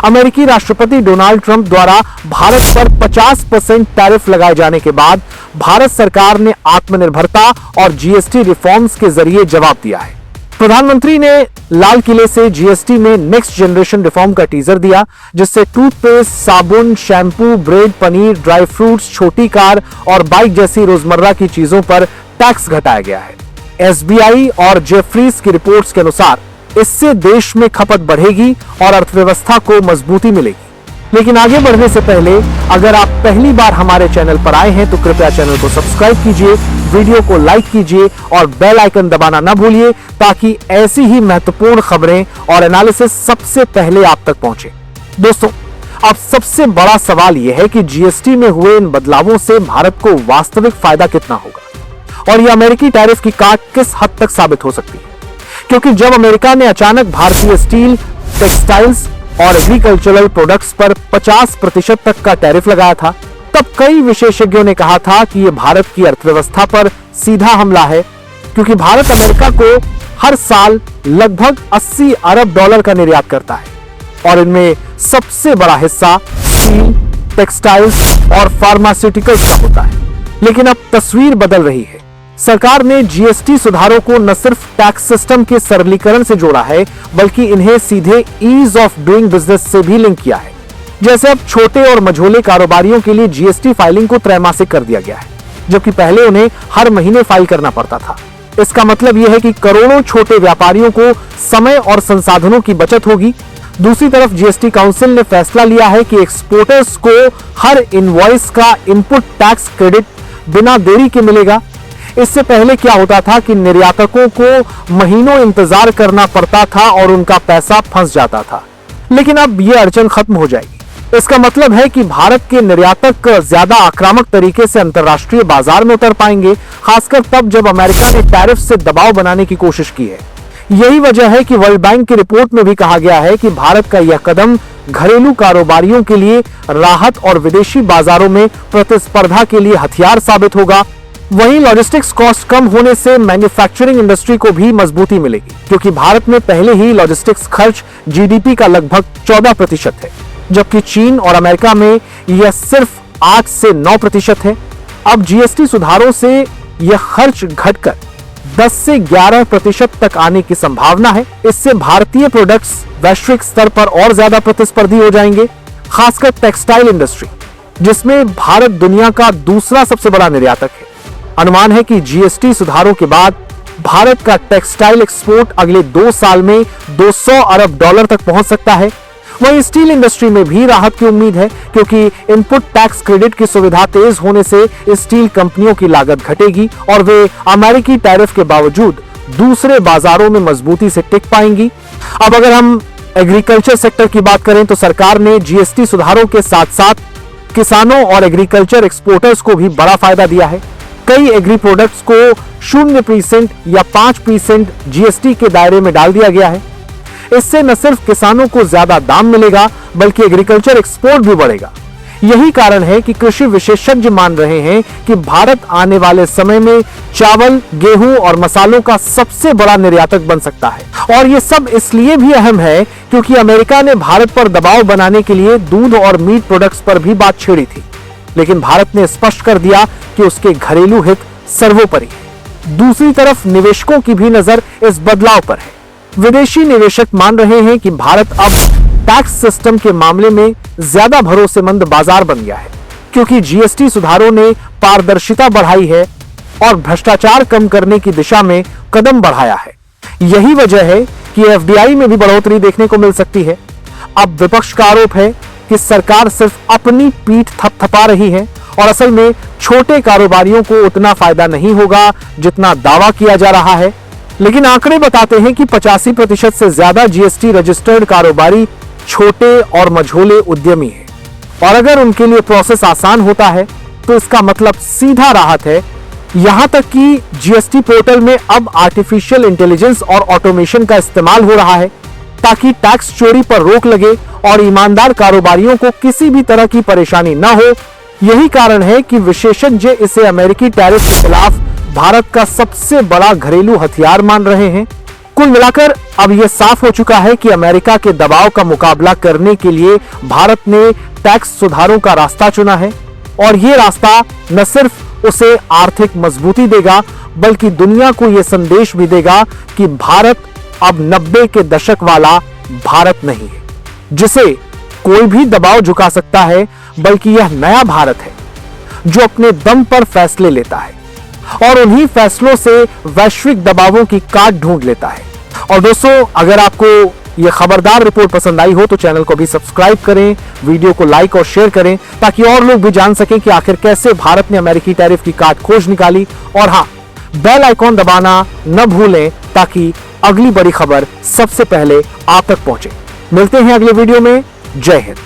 अमेरिकी राष्ट्रपति Donald Trump द्वारा भारत पर 50% टैरिफ लगाए जाने के बाद भारत सरकार ने आत्मनिर्भरता और जीएसटी रिफॉर्म्स के जरिए जवाब दिया है। प्रधानमंत्री ने लाल किले से जीएसटी में नेक्स्ट जनरेशन रिफॉर्म का टीजर दिया, जिससे टूथपेस्ट, साबुन, shampoo, bread, paneer, dry fruits, छोटी कार और बाइक जैसी रोजमर्रा की चीजों पर टैक्स घटाया गया है। एसबीआई और जेफरीज की रिपोर्ट्स के अनुसार इससे देश में खपत बढ़ेगी और अर्थव्यवस्था को मजबूती मिलेगी। लेकिन आगे बढ़ने से पहले अगर आप पहली बार हमारे चैनल पर आए हैं तो कृपया चैनल को सब्सक्राइब कीजिए, वीडियो को लाइक कीजिए और बेल आइकन दबाना न भूलिए ताकि ऐसी ही महत्वपूर्ण खबरें और एनालिसिस सबसे पहले आप तक पहुंचे। दोस्तों, अब सबसे बड़ा सवाल यह है कि जीएसटी में हुए इन बदलावों से भारत को वास्तविक फायदा कितना होगा और यह अमेरिकी टैरिफ की काट किस हद तक साबित हो सकती है। क्योंकि जब अमेरिका ने अचानक भारतीय स्टील, टेक्सटाइल्स और एग्रीकल्चरल प्रोडक्ट्स पर 50% तक का टैरिफ लगाया था, तब कई विशेषज्ञों ने कहा था कि यह भारत की अर्थव्यवस्था पर सीधा हमला है, क्योंकि भारत अमेरिका को हर साल लगभग 80 अरब डॉलर का निर्यात करता है और इनमें सबसे बड़ा हिस्सा स्टील, टेक्सटाइल्स और फार्मास्यूटिकल्स का होता है। लेकिन अब तस्वीर बदल रही है। सरकार ने जीएसटी सुधारों को न सिर्फ टैक्स सिस्टम के सरलीकरण से जोड़ा है, बल्कि इन्हें सीधे ईज ऑफ डूइंग बिजनेस से भी लिंक किया है। जैसे अब छोटे और मझोले कारोबारियों के लिए जीएसटी फाइलिंग को त्रैमासिक कर दिया गया है, जबकि पहले उन्हें हर महीने फाइल करना पड़ता था। इसका मतलब यह है कि करोड़ों छोटे व्यापारियों को समय और संसाधनों की बचत होगी। दूसरी तरफ जीएसटी काउंसिल ने फैसला लिया है कि एक्सपोर्टर्स को हर इनवॉइस का इनपुट टैक्स क्रेडिट बिना देरी के मिलेगा। इससे पहले क्या होता था कि निर्यातकों को महीनों इंतजार करना पड़ता था और उनका पैसा फंस जाता था, लेकिन अब यह अड़चन खत्म हो जाएगी। इसका मतलब है कि भारत के निर्यातक ज्यादा आक्रामक तरीके से अंतर्राष्ट्रीय बाजार में उतर पाएंगे, खासकर तब जब अमेरिका ने टैरिफ से दबाव बनाने की कोशिश की है। यही वजह है कि वर्ल्ड बैंक की रिपोर्ट में भी कहा गया है कि भारत का यह कदम घरेलू कारोबारियों के लिए राहत और विदेशी बाजारों में प्रतिस्पर्धा के लिए हथियार साबित होगा। वहीं लॉजिस्टिक्स कॉस्ट कम होने से मैन्युफैक्चरिंग इंडस्ट्री को भी मजबूती मिलेगी, क्योंकि भारत में पहले ही लॉजिस्टिक्स खर्च जीडीपी का लगभग 14% है, जबकि चीन और अमेरिका में यह सिर्फ 8 से 9% है। अब जीएसटी सुधारों से यह खर्च घटकर 10 से 11% तक आने की संभावना है। इससे भारतीय प्रोडक्ट्स वैश्विक स्तर पर और ज्यादा प्रतिस्पर्धी हो जाएंगे, खासकर टेक्सटाइल इंडस्ट्री, जिसमें भारत दुनिया का दूसरा सबसे बड़ा निर्यातक है। अनुमान है कि जीएसटी सुधारों के बाद भारत का टेक्सटाइल एक्सपोर्ट अगले 2 साल में 200 अरब डॉलर तक पहुंच सकता है। वहीं स्टील इंडस्ट्री में भी राहत की उम्मीद है, क्योंकि इनपुट टैक्स क्रेडिट की सुविधा तेज होने से स्टील कंपनियों की लागत घटेगी और वे अमेरिकी टैरिफ के बावजूद दूसरे बाजारों में मजबूती से टिक पाएंगी। अब अगर हम एग्रीकल्चर सेक्टर की बात करें तो सरकार ने जीएसटी सुधारों के साथ साथ किसानों और एग्रीकल्चर एक्सपोर्टर्स को भी बड़ा फायदा दिया है। कई एग्री प्रोडक्ट्स को 0% या 5% जीएसटी के दायरे में डाल दिया गया है। इससे न सिर्फ किसानों को ज्यादा दाम मिलेगा, बल्कि एग्रीकल्चर एक्सपोर्ट भी बढ़ेगा। यही कारण है कि कृषि विशेषज्ञ मान रहे हैं कि भारत आने वाले समय में चावल, गेहूं और मसालों का सबसे बड़ा निर्यातक बन सकता है। और ये सब इसलिए भी अहम है क्योंकि अमेरिका ने भारत पर दबाव बनाने के लिए दूध और मीट प्रोडक्ट्स पर भी बात छेड़ी थी, लेकिन भारत ने स्पष्ट कर दिया कि उसके घरेलू हित सर्वोपरि है। दूसरी तरफ निवेशकों की भी नजर इस बदलाव पर है। विदेशी निवेशक मान रहे हैं कि भारत अब टैक्स सिस्टम के मामले में ज्यादा भरोसेमंद बाजार बन गया है, क्योंकि जीएसटी सुधारों ने पारदर्शिता बढ़ाई है और भ्रष्टाचार कम करने की दिशा में कदम बढ़ाया है। यही वजह है कि एफडीआई में भी बढ़ोतरी देखने को मिल सकती है। अब विपक्ष का आरोप है कि सरकार सिर्फ अपनी पीठ थपथपा रही है और असल में छोटे कारोबारियों को उतना फायदा नहीं होगा जितना दावा किया जा रहा है। लेकिन आंकड़े बताते हैं कि 85% से ज्यादा जीएसटी रजिस्टर्ड कारोबारी छोटे और मझोले उद्यमी हैं, और अगर उनके लिए प्रोसेस आसान होता है तो इसका मतलब सीधा राहत है। यहां तक कि जीएसटी पोर्टल में अब आर्टिफिशियल इंटेलिजेंस और ऑटोमेशन का इस्तेमाल हो रहा है ताकि टैक्स चोरी पर रोक लगे और ईमानदार कारोबारियों को किसी भी तरह की परेशानी न हो। यही कारण है कि विशेषज्ञ इसे अमेरिकी टैरिफ के खिलाफ भारत का सबसे बड़ा घरेलू हथियार मान रहे हैं। कुल मिलाकर अब यह साफ हो चुका है कि अमेरिका के दबाव का मुकाबला करने के लिए भारत ने टैक्स सुधारों का रास्ता चुना है और यह रास्ता न सिर्फ उसे आर्थिक मजबूती देगा बल्कि दुनिया को यह संदेश भी देगा कि भारत अब 90 के दशक वाला भारत नहीं है जिसे कोई भी दबाव झुका सकता है, बल्कि यह नया भारत है जो अपने दम पर फैसले लेता है और उन्हीं फैसलों से वैश्विक दबावों की काट ढूंढ लेता है। और दोस्तों, अगर आपको यह खबरदार रिपोर्ट पसंद आई हो तो चैनल को भी सब्सक्राइब करें, वीडियो को लाइक और शेयर करें ताकि और लोग भी जान सकें कि आखिर कैसे भारत ने अमेरिकी टैरिफ की काट खोज निकाली। और हां, बेल आइकॉन दबाना न भूलें ताकि अगली बड़ी खबर सबसे पहले आप तक पहुंचे। मिलते हैं अगले वीडियो में। जय हिंद।